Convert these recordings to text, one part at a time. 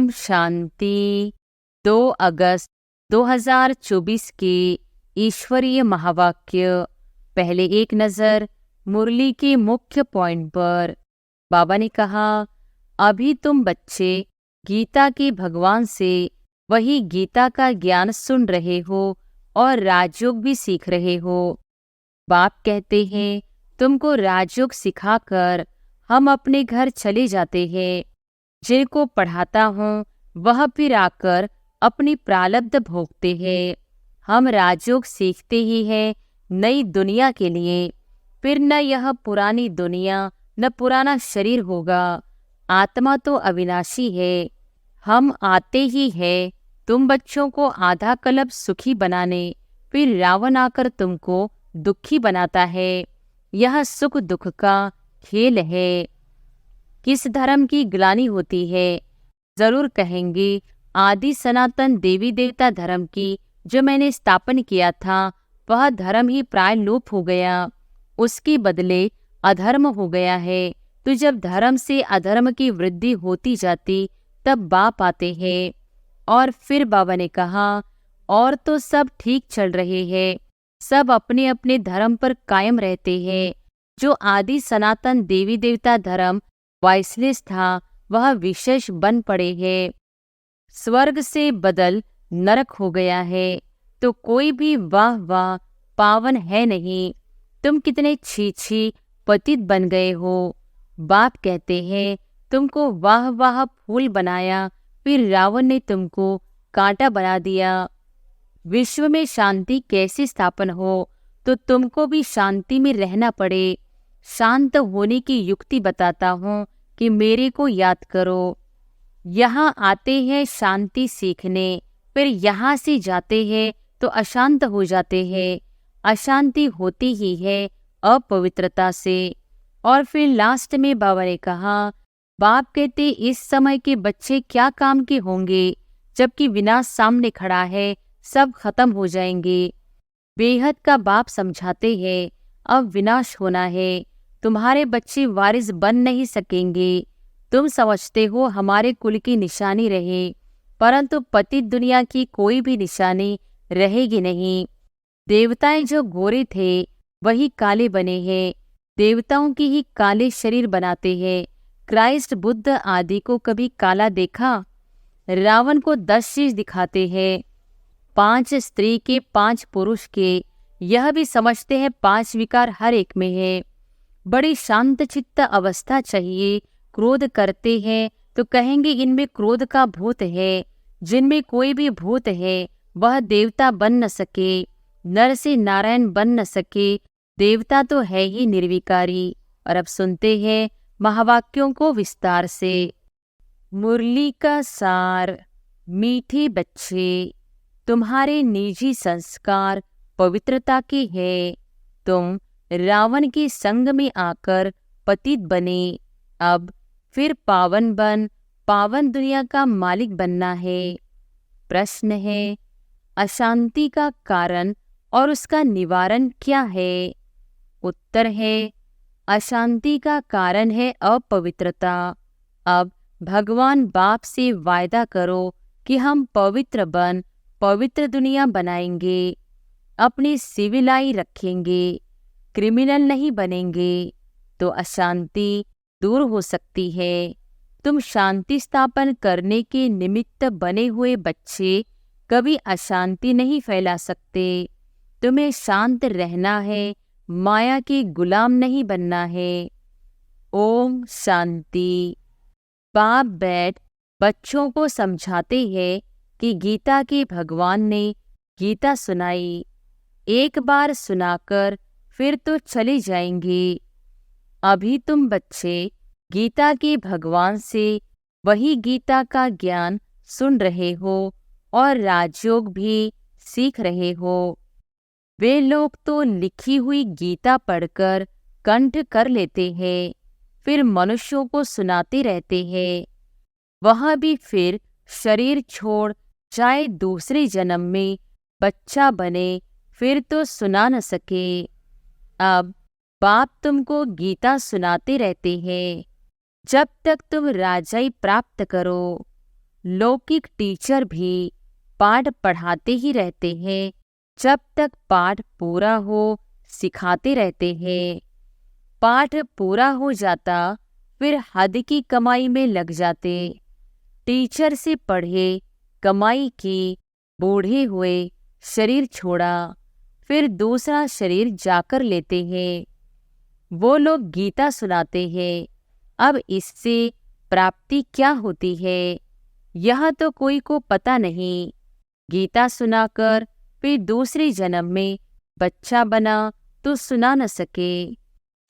ओम शांति। 2 अगस्त 2024 के ईश्वरीय महावाक्य। पहले एक नज़र मुरली के मुख्य पॉइंट पर। बाबा ने कहा, अभी तुम बच्चे गीता के भगवान से वही गीता का ज्ञान सुन रहे हो और राजयोग भी सीख रहे हो। बाप कहते हैं, तुमको राजयोग सिखाकर हम अपने घर चले जाते हैं। जिनको पढ़ाता हूँ वह फिर आकर अपनी प्रारब्ध भोगते हैं। हम राजयोग सीखते ही हैं नई दुनिया के लिए। फिर न यह पुरानी दुनिया न पुराना शरीर होगा। आत्मा तो अविनाशी है। हम आते ही हैं तुम बच्चों को आधा कल्प सुखी बनाने, फिर रावण आकर तुमको दुखी बनाता है। यह सुख दुख का खेल है। किस धर्म की ग्लानि होती है? जरूर कहेंगे, आदि सनातन देवी देवता धर्म की जो मैंने स्थापन किया था वह धर्म ही प्राय लोप हो गया। उसके बदले अधर्म हो गया है। तो जब धर्म से अधर्म की वृद्धि होती जाती तब बाप आते हैं। और फिर बाबा ने कहा, और तो सब ठीक चल रहे हैं, सब अपने अपने धर्म पर कायम रहते हैं। जो आदि सनातन देवी देवता धर्म वाइसलेस था वह विशेष बन पड़े हैं। स्वर्ग से बदल नरक हो गया है। तो कोई भी वाह वाह पावन है नहीं। तुम कितने छी पतित बन गए हो। बाप कहते हैं, तुमको वाह वाह फूल बनाया, फिर रावण ने तुमको कांटा बना दिया। विश्व में शांति कैसे स्थापन हो? तो तुमको भी शांति में रहना पड़े। शांत होने की युक्ति बताता हूँ कि मेरे को याद करो। यहाँ आते हैं शांति सीखने, फिर यहाँ से जाते हैं तो अशांत हो जाते हैं। अशांति होती ही है अपवित्रता से। और फिर लास्ट में बाबा ने कहा, बाप कहते इस समय के बच्चे क्या काम के होंगे, जबकि विनाश सामने खड़ा है, सब खत्म हो जाएंगे। बेहद का बाप समझाते हैं, अब विनाश होना है, तुम्हारे बच्चे वारिस बन नहीं सकेंगे। तुम समझते हो हमारे कुल की निशानी रहे, परंतु पतित दुनिया की कोई भी निशानी रहेगी नहीं। देवताएं जो गोरे थे वही काले बने हैं। देवताओं की ही काले शरीर बनाते हैं। क्राइस्ट बुद्ध आदि को कभी काला देखा? रावण को 10 शीश दिखाते हैं, 5 स्त्री के 5 पुरुष के। यह भी समझते हैं 5 विकार हर एक में है। बड़ी शांत चित्त अवस्था चाहिए। क्रोध करते हैं तो कहेंगे इनमें क्रोध का भूत है। जिनमें कोई भी भूत है वह देवता बन न सके, नर से नारायण बन न सके। देवता तो है ही निर्विकारी। और अब सुनते हैं महावाक्यों को विस्तार से। मुरली का सार। मीठे बच्चे, तुम्हारे निजी संस्कार पवित्रता के हैं। तुम रावण के संग में आकर पतित बने। अब फिर पावन बन पावन दुनिया का मालिक बनना है। प्रश्न है, अशांति का कारण और उसका निवारण क्या है? उत्तर है, अशांति का कारण है अपवित्रता। अब भगवान बाप से वायदा करो कि हम पवित्र बन पवित्र दुनिया बनाएंगे। अपनी सिविलाई रखेंगे, क्रिमिनल नहीं बनेंगे, तो अशांति दूर हो सकती है। तुम शांति स्थापन करने के निमित्त बने हुए बच्चे कभी अशांति नहीं फैला सकते। तुम्हें शांत रहना है, माया के गुलाम नहीं बनना है। ओम शांति। बाप बैठ बच्चों को समझाते हैं कि गीता के भगवान ने गीता सुनाई। एक बार सुनाकर फिर तो चले जाएंगे। अभी तुम बच्चे गीता के भगवान से वही गीता का ज्ञान सुन रहे हो और राजयोग भी सीख रहे हो। वे लोग तो लिखी हुई गीता पढ़कर कंठ कर लेते हैं, फिर मनुष्यों को सुनाते रहते हैं। वह भी फिर शरीर छोड़ चाहे दूसरे जन्म में बच्चा बने, फिर तो सुना न सके। अब बाप तुमको गीता सुनाते रहते हैं जब तक तुम राजाई प्राप्त करो। लौकिक टीचर भी पाठ पढ़ाते ही रहते हैं, जब तक पाठ पूरा हो सिखाते रहते हैं। पाठ पूरा हो जाता फिर हद की कमाई में लग जाते। टीचर से पढ़े, कमाई की, बूढ़े हुए, शरीर छोड़ा, फिर दूसरा शरीर जाकर लेते हैं। वो लोग गीता सुनाते हैं। अब इससे प्राप्ति क्या होती है, यह तो कोई को पता नहीं। गीता सुनाकर फिर दूसरे जन्म में बच्चा बना तो सुना न सके।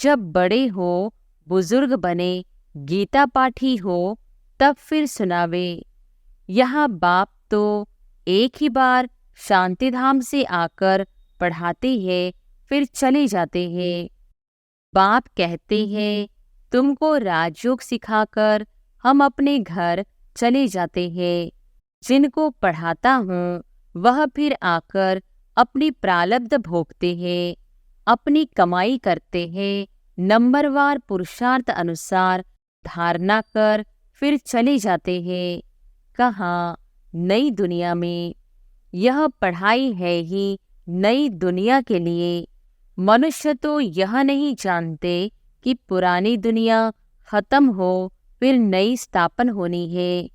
जब बड़े हो, बुजुर्ग बने, गीता पाठी हो, तब फिर सुनावे। यहाँ बाप तो एक ही बार शांतिधाम से आकर पढ़ाते हैं, फिर चले जाते हैं। बाप कहते हैं, तुमको राजयोग सिखाकर हम अपने घर चले जाते हैं। जिनको पढ़ाता हूँ वह फिर आकर अपनी प्रारब्ध भोगते हैं, अपनी कमाई करते हैं, नंबरवार पुरुषार्थ अनुसार धारणा कर फिर चले जाते हैं। कहाँ? नई दुनिया में। यह पढ़ाई है ही नई दुनिया के लिए। मनुष्य तो यह नहीं जानते कि पुरानी दुनिया खत्म हो फिर नई स्थापन होनी है।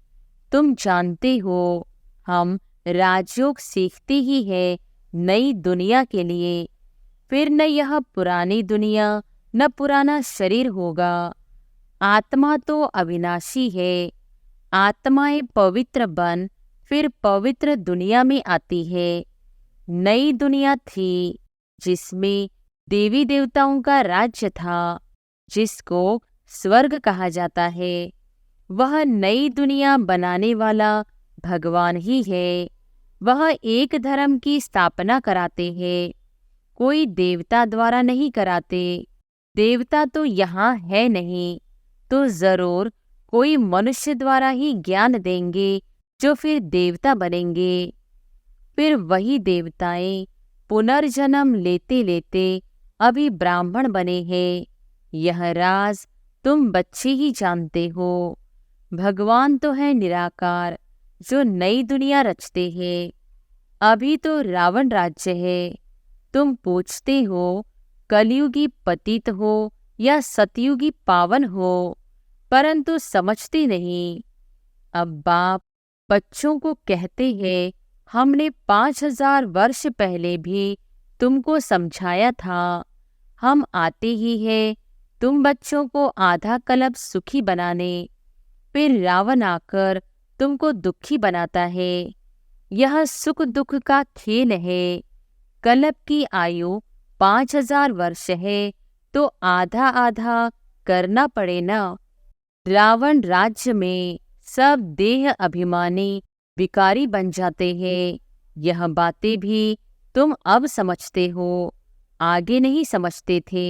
तुम जानते हो हम राजयोग सीखते ही है नई दुनिया के लिए। फिर न यह पुरानी दुनिया न पुराना शरीर होगा। आत्मा तो अविनाशी है। आत्माएं पवित्र बन फिर पवित्र दुनिया में आती है। नई दुनिया थी जिसमें देवी देवताओं का राज्य था, जिसको स्वर्ग कहा जाता है। वह नई दुनिया बनाने वाला भगवान ही है। वह एक धर्म की स्थापना कराते हैं, कोई देवता द्वारा नहीं कराते। देवता तो यहाँ है नहीं, तो जरूर कोई मनुष्य द्वारा ही ज्ञान देंगे, जो फिर देवता बनेंगे। फिर वही देवताएं पुनर्जन्म लेते लेते अभी ब्राह्मण बने हैं। यह राज तुम बच्चे ही जानते हो। भगवान तो है निराकार, जो नई दुनिया रचते हैं। अभी तो रावण राज्य है। तुम पूछते हो कलयुगी पतित हो या सतयुगी पावन हो, परंतु समझते नहीं। अब बाप बच्चों को कहते हैं, हमने 5000 वर्ष पहले भी तुमको समझाया था। हम आते ही हैं तुम बच्चों को आधा कल्प सुखी बनाने, फिर रावण आकर तुमको दुखी बनाता है। यह सुख दुख का खेल है। कल्प की आयु 5000 वर्ष है, तो आधा आधा करना पड़े ना। रावण राज्य में सब देह अभिमानी विकारी बन जाते हैं। यह बातें भी तुम अब समझते हो, आगे नहीं समझते थे।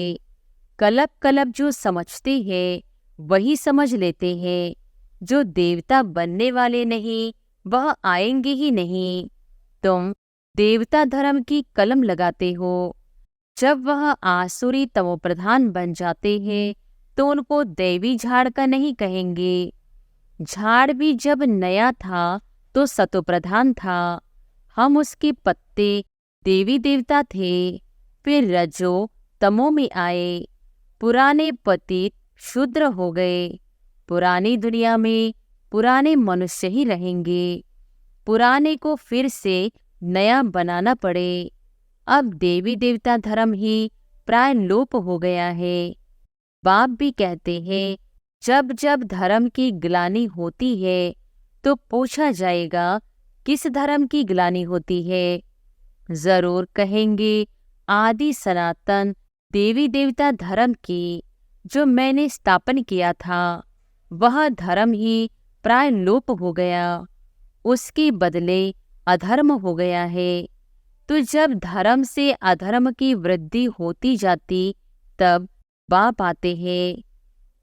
कल्प कल्प जो समझते हैं वही समझ लेते हैं। जो देवता बनने वाले नहीं वह आएंगे ही नहीं। तुम देवता धर्म की कलम लगाते हो। जब वह आसुरी तमोप्रधान बन जाते हैं तो उनको देवी झाड़ का नहीं कहेंगे। झाड़ भी जब नया था तो सतोप्रधान था। हम उसके पत्ते देवी देवता थे। फिर रजो तमो में आए। पुराने पतित शूद्र हो गए। पुरानी दुनिया में पुराने मनुष्य ही रहेंगे। पुराने को फिर से नया बनाना पड़े। अब देवी देवता धर्म ही प्राय लोप हो गया है। बाप भी कहते हैं, जब जब धर्म की ग्लानि होती है तो पूछा जाएगा किस धर्म की ग्लानि होती है। जरूर कहेंगे आदि सनातन देवी देवता धर्म की, जो मैंने स्थापन किया था वह धर्म ही प्राय लोप हो गया। उसके बदले अधर्म हो गया है। तो जब धर्म से अधर्म की वृद्धि होती जाती तब बाप आते हैं।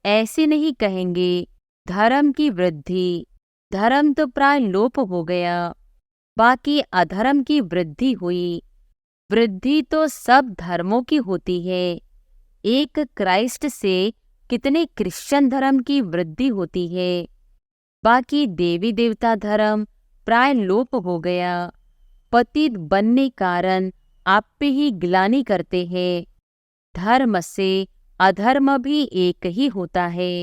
ऐसे नहीं कहेंगे धर्म की वृद्धि। धर्म तो प्राय लोप हो गया, बाकी अधर्म की वृद्धि हुई। वृद्धि तो सब धर्मों की होती है। एक क्राइस्ट से कितने क्रिश्चियन धर्म की वृद्धि होती है। बाकी देवी देवता धर्म प्राय लोप हो गया। पतित बनने कारण आप पे ही ग्लानि करते हैं। धर्म से अधर्म भी एक ही होता है।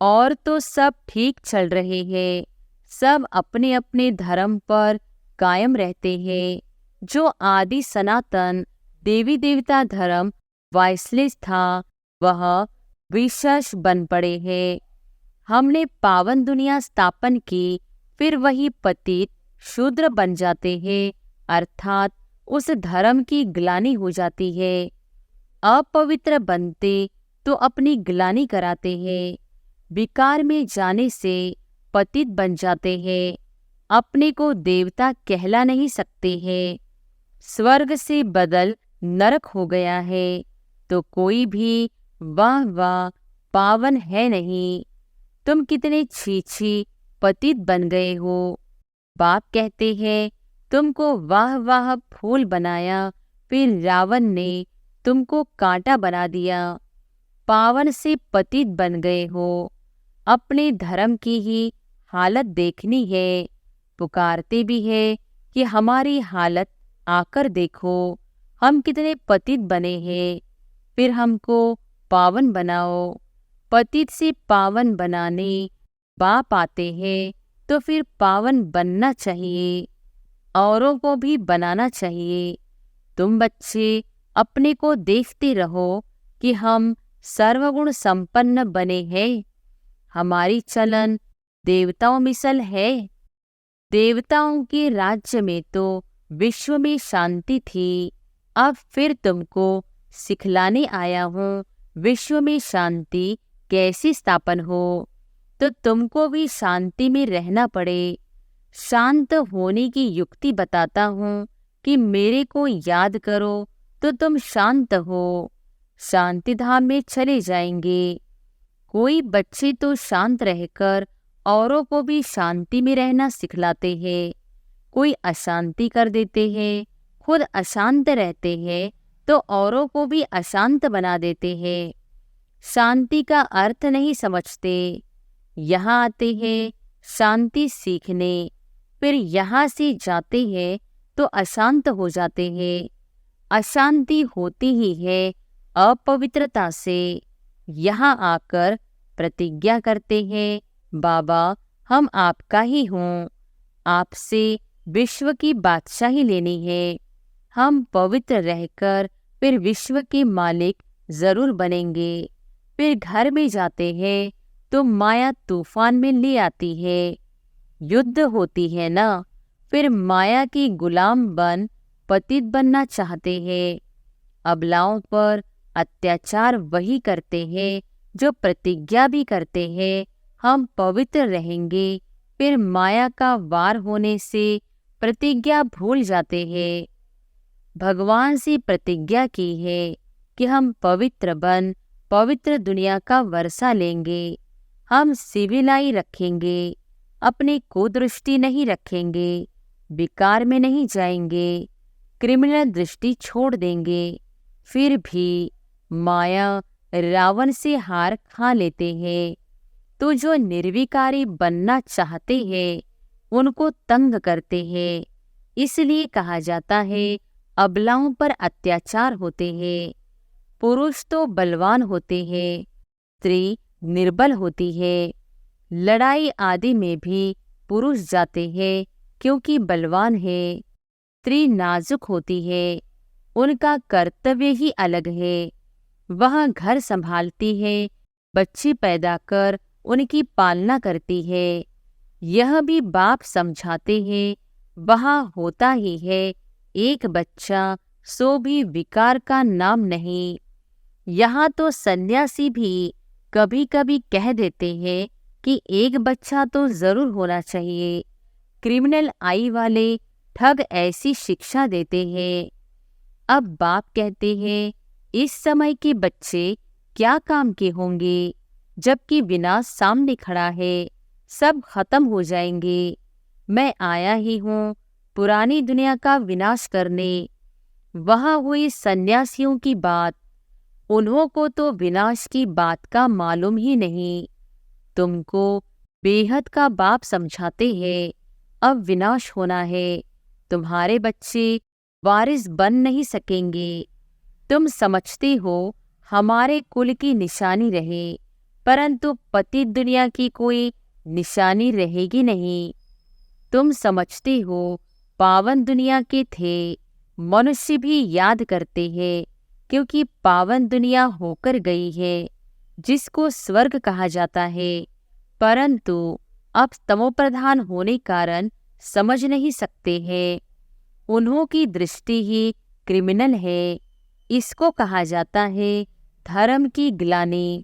और तो सब ठीक चल रहे हैं, सब अपने अपने धर्म पर कायम रहते हैं। जो आदि सनातन देवी देवता धर्म वाइसलेस था, वह विशेष बन पड़े हैं। हमने पावन दुनिया स्थापन की, फिर वही पतित शूद्र बन जाते हैं, अर्थात उस धर्म की ग्लानि हो जाती है। अपवित्र बनते तो अपनी ग्लानि कराते हैं। विकार में जाने से पतित बन जाते हैं, अपने को देवता कहला नहीं सकते हैं। स्वर्ग से बदल नरक हो गया है, तो कोई भी वाह वाह पावन है नहीं। तुम कितने छी पतित बन गए हो। बाप कहते हैं, तुमको वाह वाह फूल बनाया, फिर रावण ने तुमको कांटा बना दिया। पावन से पतित बन गए हो। अपने धर्म की ही हालत देखनी है। पुकारते भी है कि हमारी हालत आकर देखो, हम कितने पतित बने हैं, फिर हमको पावन बनाओ। पतित से पावन बनाने बाप आते हैं, तो फिर पावन बनना चाहिए, औरों को भी बनाना चाहिए। तुम बच्चे अपने को देखते रहो कि हम सर्वगुण संपन्न बने हैं। हमारी चलन देवताओं मिसल है। देवताओं के राज्य में तो विश्व में शांति थी, अब फिर तुमको सिखलाने आया हूँ विश्व में शांति कैसी स्थापन हो। तो तुमको भी शांति में रहना पड़े। शांत होने की युक्ति बताता हूँ कि मेरे को याद करो तो तुम शांत हो, शांति धाम में चले जाएंगे। कोई बच्चे तो शांत रहकर औरों को भी शांति में रहना सिखलाते हैं, कोई अशांति कर देते हैं, खुद अशांत रहते हैं तो औरों को भी अशांत बना देते हैं। शांति का अर्थ नहीं समझते। यहाँ आते हैं शांति सीखने, फिर यहाँ से जाते हैं तो अशांत हो जाते हैं। अशांति होती ही है अपवित्रता से। यहाँ आकर प्रतिज्ञा करते हैं, बाबा हम आपका ही हों, आपसे विश्व की बादशाही लेनी है। हम पवित्र रहकर फिर विश्व के मालिक जरूर बनेंगे। फिर घर में जाते हैं तो माया तूफान में ले आती है, युद्ध होती है ना, फिर माया की गुलाम बन पतित बनना चाहते हैं। अबलाओं पर अत्याचार वही करते हैं जो प्रतिज्ञा भी करते हैं हम पवित्र रहेंगे, फिर माया का वार होने से प्रतिज्ञा भूल जाते हैं। भगवान से प्रतिज्ञा की है कि हम पवित्र बन पवित्र दुनिया का वर्षा लेंगे। हम सिविलाई रखेंगे, अपने कुदृष्टि नहीं रखेंगे, विकार में नहीं जाएंगे, क्रिमिनल दृष्टि छोड़ देंगे। फिर भी माया रावण से हार खा लेते हैं, तो जो निर्विकारी बनना चाहते हैं उनको तंग करते हैं। इसलिए कहा जाता है अबलाओं पर अत्याचार होते हैं। पुरुष तो बलवान होते हैं, स्त्री निर्बल होती है। लड़ाई आदि में भी पुरुष जाते हैं क्योंकि बलवान है। स्त्री नाजुक होती है, उनका कर्तव्य ही अलग है। वह घर संभालती है, बच्चे पैदा कर उनकी पालना करती है। यह भी बाप समझाते हैं, वहाँ होता ही है एक बच्चा, सो भी विकार का नाम नहीं। यहाँ तो सन्यासी भी कभी कभी कह देते हैं कि एक बच्चा तो जरूर होना चाहिए। क्रिमिनल आई वाले ठग ऐसी शिक्षा देते हैं। अब बाप कहते हैं इस समय के बच्चे क्या काम के होंगे, जबकि विनाश सामने खड़ा है, सब खत्म हो जाएंगे। मैं आया ही हूँ पुरानी दुनिया का विनाश करने। वहाँ हुई सन्यासियों की बात, उन्हों को तो विनाश की बात का मालूम ही नहीं। तुमको बेहद का बाप समझाते हैं, अब विनाश होना है, तुम्हारे बच्चे वारिस बन नहीं सकेंगे। तुम समझते हो हमारे कुल की निशानी रहे, परंतु पतित दुनिया की कोई निशानी रहेगी नहीं। तुम समझते हो पावन दुनिया के थे, मनुष्य भी याद करते हैं, क्योंकि पावन दुनिया होकर गई है, जिसको स्वर्ग कहा जाता है, परंतु अब तमोप्रधान होने कारण समझ नहीं सकते हैं। उन्हों की दृष्टि ही क्रिमिनल है। इसको कहा जाता है धर्म की ग्लानि।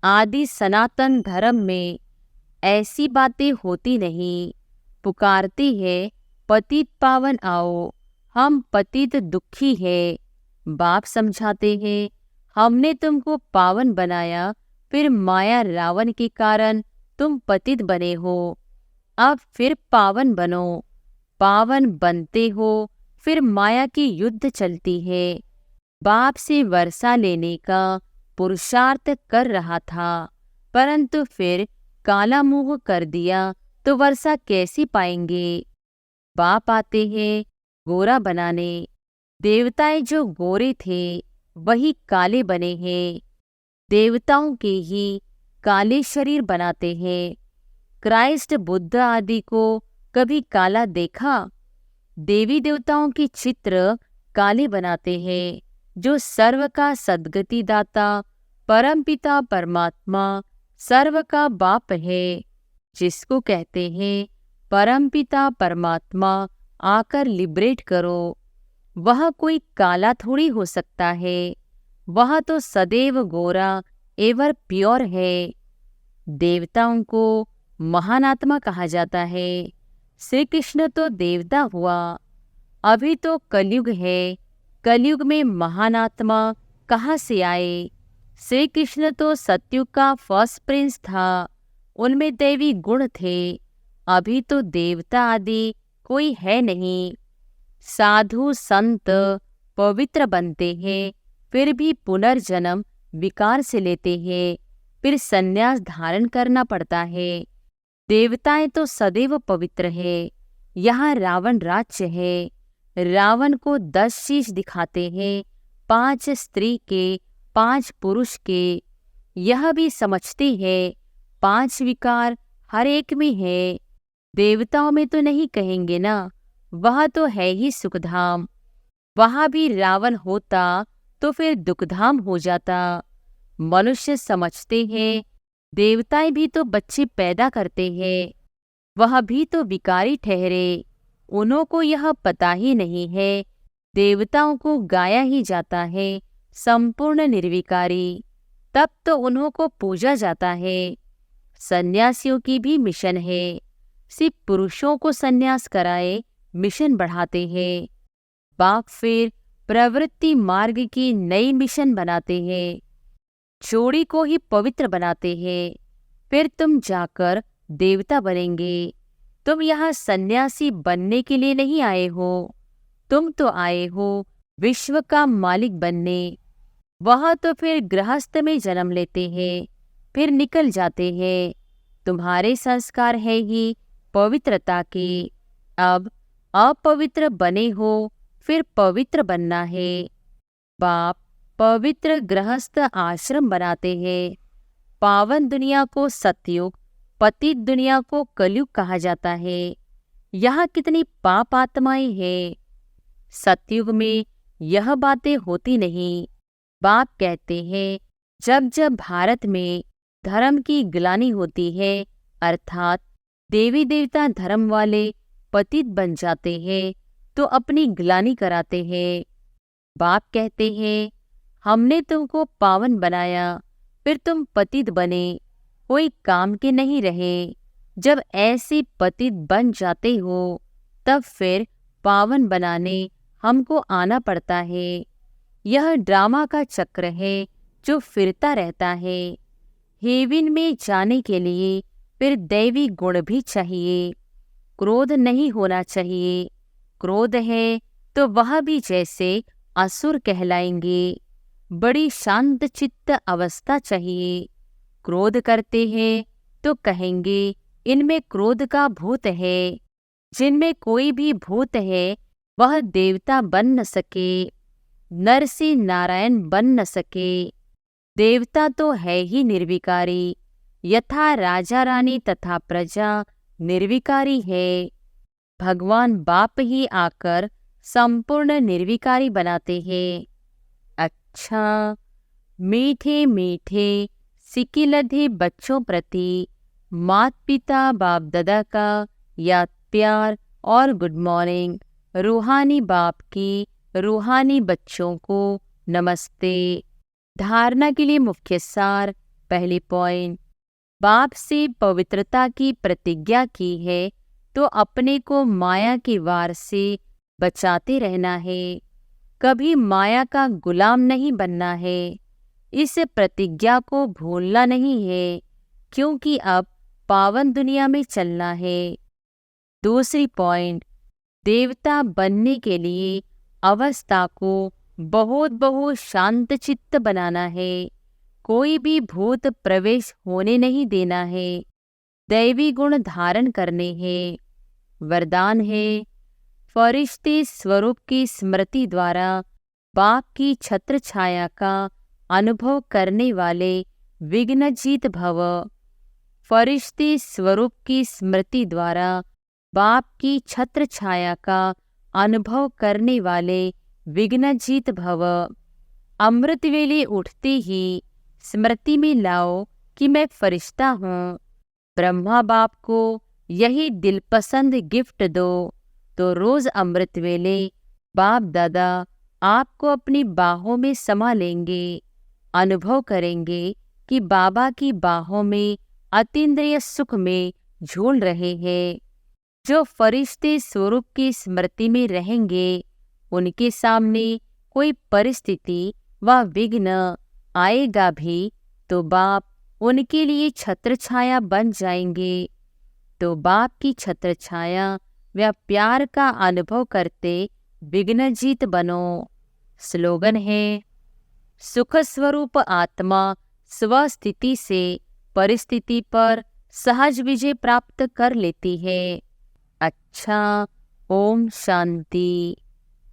आदि सनातन धर्म में ऐसी बातें होती नहीं। पुकारती है पतित पावन आओ, हम पतित दुखी है। बाप समझाते हैं हमने तुमको पावन बनाया, फिर माया रावण के कारण तुम पतित बने हो, अब फिर पावन बनो। पावन बनते हो, फिर माया की युद्ध चलती है। बाप से वर्षा लेने का पुरुषार्थ कर रहा था, परंतु फिर काला मुंह कर दिया तो वर्षा कैसी पाएंगे। बाप आते हैं गोरा बनाने। देवताएं जो गोरे थे वही काले बने हैं। देवताओं के ही काले शरीर बनाते हैं। क्राइस्ट बुद्ध आदि को कभी काला देखा? देवी देवताओं के चित्र काले बनाते हैं। जो सर्व का सद्गति दाता परमपिता परमात्मा सर्व का बाप है, जिसको कहते हैं परमपिता परमात्मा आकर लिबरेट करो, वह कोई काला थोड़ी हो सकता है। वह तो सदैव गोरा एवं प्योर है। देवताओं को महान आत्मा कहा जाता है। श्री कृष्ण तो देवता हुआ। अभी तो कलयुग है। कलयुग में महान आत्मा कहाँ से आए? श्री कृष्ण तो सतयुग का फर्स्ट प्रिंस था। उनमें दैवी गुण थे। अभी तो देवता आदि कोई है नहीं। साधु संत पवित्र बनते हैं, फिर भी पुनर्जन्म विकार से लेते हैं, फिर संन्यास धारण करना पड़ता है। देवताएं तो सदैव पवित्र है। यहाँ रावण राज्य है। रावण को 10 शीश दिखाते हैं, 5 स्त्री के 5 पुरुष के। यह भी समझते हैं 5 विकार हर एक में है। देवताओं में तो नहीं कहेंगे ना, वह तो है ही सुखधाम। वहाँ भी रावण होता तो फिर दुखधाम हो जाता। मनुष्य समझते हैं देवताएं भी तो बच्चे पैदा करते हैं, वह भी तो विकारी ठहरे। उन्हों को यह पता ही नहीं है देवताओं को गाया ही जाता है संपूर्ण निर्विकारी, तब तो उन्हों को पूजा जाता है। सन्यासियों की भी मिशन है। सिर्फ पुरुषों को सन्यास कराए मिशन बढ़ाते हैं। बाप फिर प्रवृत्ति मार्ग की नई मिशन बनाते हैं। जोड़ी को ही पवित्र बनाते हैं। फिर तुम जाकर देवता बनेंगे। तुम यहाँ सन्यासी बनने के लिए नहीं आए हो। तुम तो आए हो विश्व का मालिक बनने। वह तो फिर गृहस्थ में जन्म लेते हैं, फिर निकल जाते हैं। तुम्हारे संस्कार है ही पवित्रता के। अब अपवित्र बने हो, फिर पवित्र बनना है। बाप पवित्र गृहस्थ आश्रम बनाते हैं। पावन दुनिया को सतयुग, पतित दुनिया को कलयुग कहा जाता है। यहाँ कितनी पाप आत्माएं हैं। सतयुग में यह बातें होती नहीं। बाप कहते हैं जब जब भारत में धर्म की ग्लानि होती है, अर्थात देवी देवता धर्म वाले पतित बन जाते हैं, तो अपनी ग्लानि कराते हैं। बाप कहते हैं हमने तुमको पावन बनाया, फिर तुम पतित बने, कोई काम के नहीं रहे। जब ऐसे पतित बन जाते हो, तब फिर पावन बनाने हमको आना पड़ता है। यह ड्रामा का चक्र है जो फिरता रहता है। हेवन में जाने के लिए फिर दैवी गुण भी चाहिए। क्रोध नहीं होना चाहिए। क्रोध है तो वह भी जैसे असुर कहलाएंगे। बड़ी शांत चित्त अवस्था चाहिए। क्रोध करते हैं तो कहेंगे इनमें क्रोध का भूत है। जिनमें कोई भी भूत है वह देवता बन न सके, नर से नारायण बन न सके। देवता तो है ही निर्विकारी, यथा राजा रानी तथा प्रजा निर्विकारी है। भगवान बाप ही आकर संपूर्ण निर्विकारी बनाते हैं। अच्छा, मीठे मीठे सिकिलधे बच्चों प्रति मात पिता बाप दादा का याद प्यार और गुड मॉर्निंग। रूहानी बाप की रूहानी बच्चों को नमस्ते। धारणा के लिए मुख्य सार। पहली पॉइंट, बाप से पवित्रता की प्रतिज्ञा की है तो अपने को माया के वार से बचाते रहना है, कभी माया का गुलाम नहीं बनना है। इस प्रतिज्ञा को भूलना नहीं है, क्योंकि अब पावन दुनिया में चलना है। दूसरी पॉइंट, देवता बनने के लिए अवस्था को बहुत बहुत शांत चित्त बनाना है, कोई भी भूत प्रवेश होने नहीं देना है, दैवी गुण धारण करने हैं। वरदान है, फरिश्ते स्वरूप की स्मृति द्वारा बाप की छत्र छाया का अनुभव करने वाले विघ्नजीत भव। फरिश्ते स्वरूप की स्मृति द्वारा बाप की छत्र छाया का अनुभव करने वाले विघ्नजीत भव। अमृत वेले उठते ही स्मृति में लाओ कि मैं फरिश्ता हूँ। ब्रह्मा बाप को यही दिलपसंद गिफ्ट दो तो रोज अमृत वेले बाप दादा आपको अपनी बाहों में समा लेंगे। अनुभव करेंगे कि बाबा की बाहों में अतीन्द्रिय सुख में झूल रहे हैं। जो फरिश्ते स्वरूप की स्मृति में रहेंगे उनके सामने कोई परिस्थिति व विघ्न आएगा भी तो बाप उनके लिए छत्र छाया बन जाएंगे। तो बाप की छत्र छाया व प्यार का अनुभव करते विघ्नजीत बनो। स्लोगन है, सुख स्वरूप आत्मा स्वस्थिति से परिस्थिति पर सहज विजय प्राप्त कर लेती है। अच्छा, ओम शांति।